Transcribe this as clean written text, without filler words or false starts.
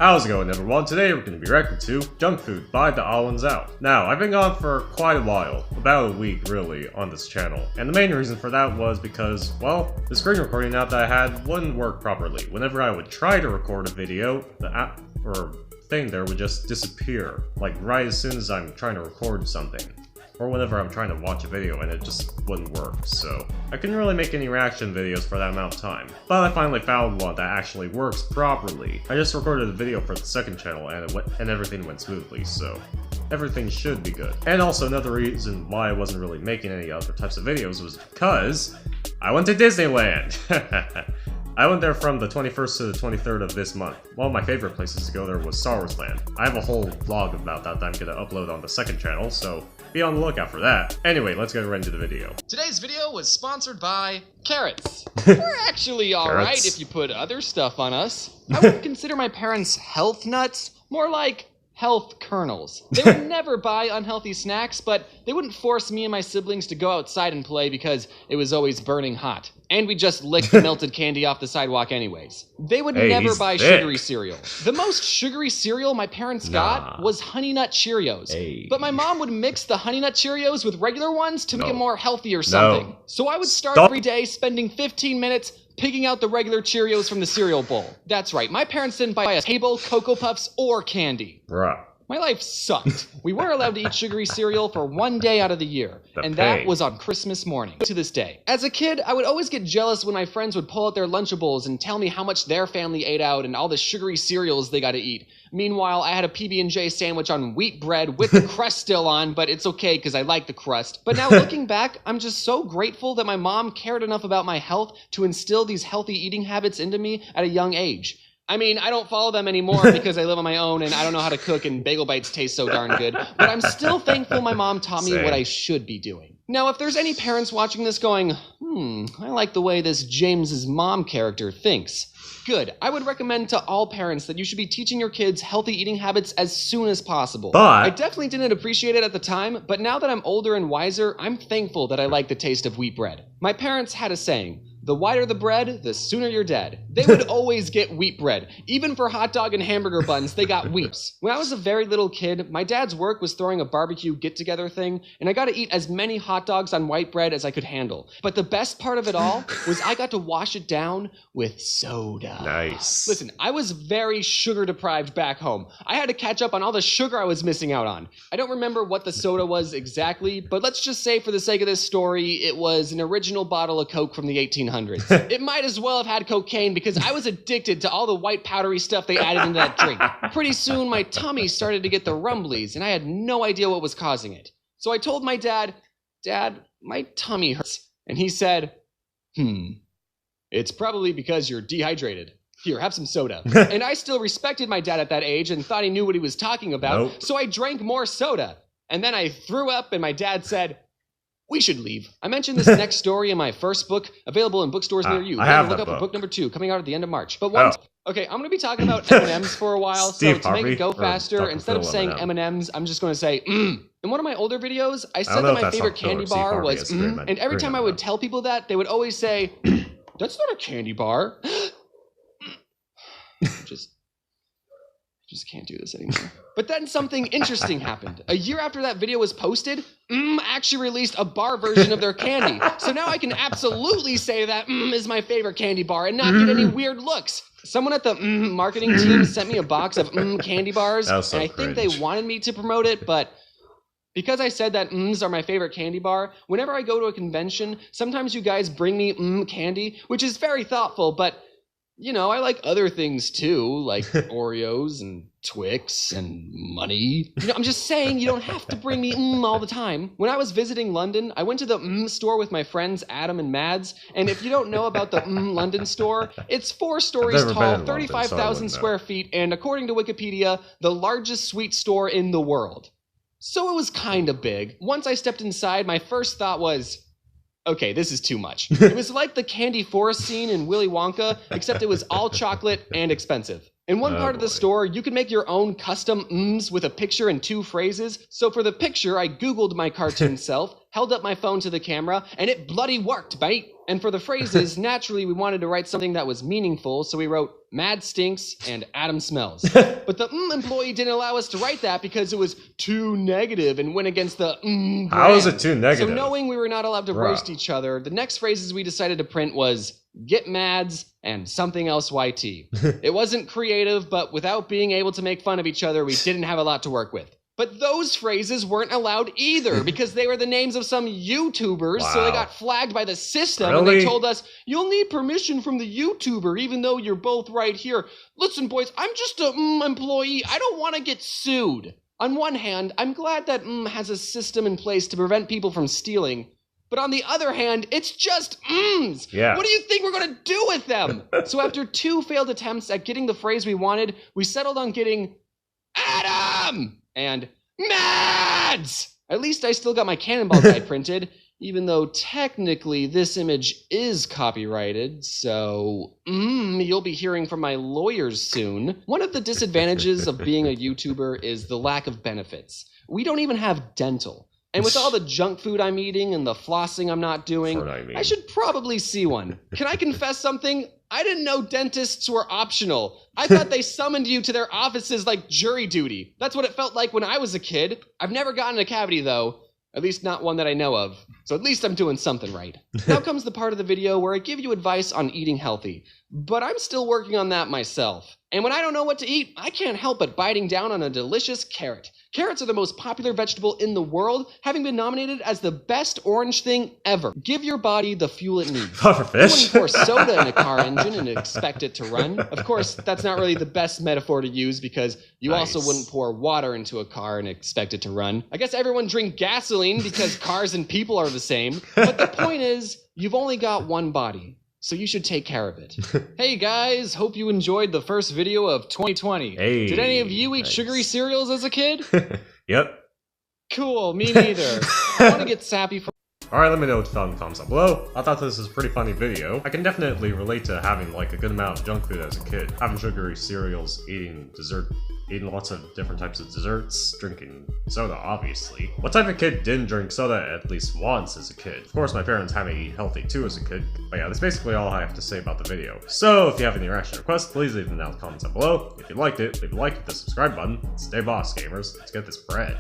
How's it going, everyone? Today we're going to be reacting to Junk Food by The Odd Ones Out. Now, I've been gone for quite a while, about a week really, on this channel, and the main reason for that was because, well, the screen recording app that I had wouldn't work properly. Whenever I would try to record a video, the app or thing there would just disappear, like right as soon as I'm trying to record something. Or whenever I'm trying to watch a video and it just wouldn't work, so I couldn't really make any reaction videos for that amount of time. But I finally found one that actually works properly. I just recorded a video for the second channel and everything went smoothly, so everything should be good. And also another reason why I wasn't really making any other types of videos was because I went to Disneyland! I went there from the 21st to the 23rd of this month. One of my favorite places to go there was Star Wars Land. I have a whole vlog about that I'm gonna upload on the second channel, so be on the lookout for that. Anyway, let's get right into the video. Today's video was sponsored by carrots. We're actually alright if you put other stuff on us. I would consider my parents health nuts, more like health kernels. They would never buy unhealthy snacks, but they wouldn't force me and my siblings to go outside and play because it was always burning hot. And we just licked the melted candy off the sidewalk anyways. They would never buy sugary cereal. The most sugary cereal my parents got was Honey Nut Cheerios. But my mom would mix the Honey Nut Cheerios with regular ones to make it more healthy or something. So I would start every day spending 15 minutes picking out the regular Cheerios from the cereal bowl. That's right, my parents didn't buy us Haribo, Cocoa Puffs, or candy. Bruh. My life sucked. We were allowed to eat sugary cereal for one day out of the year, and that was on Christmas morning, to this day. As a kid, I would always get jealous when my friends would pull out their Lunchables and tell me how much their family ate out and all the sugary cereals they got to eat. Meanwhile, I had a PB&J sandwich on wheat bread with the crust still on, but it's okay because I like the crust. But now looking back, I'm just so grateful that my mom cared enough about my health to instill these healthy eating habits into me at a young age. I mean, I don't follow them anymore because I live on my own and I don't know how to cook and bagel bites taste so darn good, but I'm still thankful my mom taught me what I should be doing. Now, if there's any parents watching this going, I like the way this James's mom character thinks. Good. I would recommend to all parents that you should be teaching your kids healthy eating habits as soon as possible. But I definitely didn't appreciate it at the time, but now that I'm older and wiser, I'm thankful that I like the taste of wheat bread. My parents had a saying, the whiter the bread, the sooner you're dead. They would always get wheat bread. Even for hot dog and hamburger buns, they got wheats. When I was a very little kid, my dad's work was throwing a barbecue get-together thing, and I got to eat as many hot dogs on white bread as I could handle. But the best part of it all was I got to wash it down with soda. Nice. Listen, I was very sugar-deprived back home. I had to catch up on all the sugar I was missing out on. I don't remember what the soda was exactly, but let's just say for the sake of this story, it was an original bottle of Coke from the 1800s. It might as well have had cocaine because I was addicted to all the white powdery stuff they added into that drink. Pretty soon my tummy started to get the rumblies and I had no idea what was causing it. So I told my dad, "Dad, my tummy hurts." And he said, "It's probably because you're dehydrated. Here, have some soda." And I still respected my dad at that age and thought he knew what he was talking about, so I drank more soda. And then I threw up and my dad said, "We should leave." I mentioned this next story in my first book, available in bookstores near you. I have look that up book number 2, coming out at the end of March. But okay, I'm going to be talking about M&Ms for a while, so to make it go faster, instead of saying M&Ms, I'm just going to say, In one of my older videos, I said that my favorite candy bar was and every time I would tell people that, they would always say, "That's not a candy bar." Just can't do this anymore. But then something interesting happened. A year after that video was posted, actually released a bar version of their candy. So now I can absolutely say that is my favorite candy bar and not get any weird looks. Someone at the marketing team sent me a box of candy bars, and I think they wanted me to promote it, but because I said that are my favorite candy bar, whenever I go to a convention, sometimes you guys bring me candy, which is very thoughtful, but you know, I like other things too, like Oreos and Twix and money. You know, I'm just saying you don't have to bring me all the time. When I was visiting London, I went to the store with my friends Adam and Mads, and if you don't know about the London store, it's 4 stories tall, 35,000 square feet, and according to Wikipedia, the largest sweet store in the world. So it was kind of big. Once I stepped inside, my first thought was, okay, this is too much. It was like the candy forest scene in Willy Wonka, except it was all chocolate and expensive. In one Oh, part of the boy. store, you can make your own custom mms with a picture and 2 phrases. So for the picture, I Googled my cartoon self, held up my phone to the camera, and it bloody worked, mate. And for the phrases, naturally we wanted to write something that was meaningful, so we wrote Mad Stinks and Adam Smells. But the employee didn't allow us to write that because it was too negative and went against the How is brand. it too negative? So knowing we were not allowed to Bruh. roast each other, the next phrases we decided to print was Get Mads and something else YT. It wasn't creative, but without being able to make fun of each other, we didn't have a lot to work with. But those phrases weren't allowed either because they were the names of some YouTubers, so they Wow. got flagged by the system and they Really? told us, you'll need permission from the YouTuber even though you're both right here. Listen, boys, I'm just a employee. I don't want to get sued. On one hand, I'm glad that has a system in place to prevent people from stealing. But on the other hand, it's just Yeah. What do you think we're going to do with them? So after 2 failed attempts at getting the phrase we wanted, we settled on getting Adam and Mads. At least I still got my Cannonball guide printed, even though technically this image is copyrighted, so you'll be hearing from my lawyers soon. One of the disadvantages of being a YouTuber is the lack of benefits. We don't even have dental. And with all the junk food I'm eating and the flossing I'm not doing, That's what I mean. I should probably see one. Can I confess something? I didn't know dentists were optional. I thought they summoned you to their offices like jury duty. That's what it felt like when I was a kid. I've never gotten a cavity though. At least not one that I know of. So at least I'm doing something right. Now comes the part of the video where I give you advice on eating healthy. But I'm still working on that myself. And when I don't know what to eat, I can't help but biting down on a delicious carrot. Carrots are the most popular vegetable in the world, having been nominated as the best orange thing ever. Give your body the fuel it needs. You Pufferfish. wouldn't pour soda in a car engine and expect it to run. Of course, that's not really the best metaphor to use because you also Nice. wouldn't pour water into a car and expect it to run. I guess everyone drink gasoline because cars and people are the same. But the point is, you've only got one body. So you should take care of it. Hey guys, hope you enjoyed the first video of 2020. Hey, Did any of you eat nice. sugary cereals as a kid? Yep. Cool, me neither. I want to get sappy for Alright, let me know what you thought in the comments down below. I thought this was a pretty funny video. I can definitely relate to having like a good amount of junk food as a kid. Having sugary cereals, eating lots of different types of desserts, drinking soda, obviously. What type of kid didn't drink soda at least once as a kid? Of course, my parents had me eat healthy too as a kid. But yeah, that's basically all I have to say about the video. So, if you have any reaction requests, please leave them down in the comments down below. If you liked it, leave a like, hit the subscribe button. Stay boss, gamers. Let's get this bread.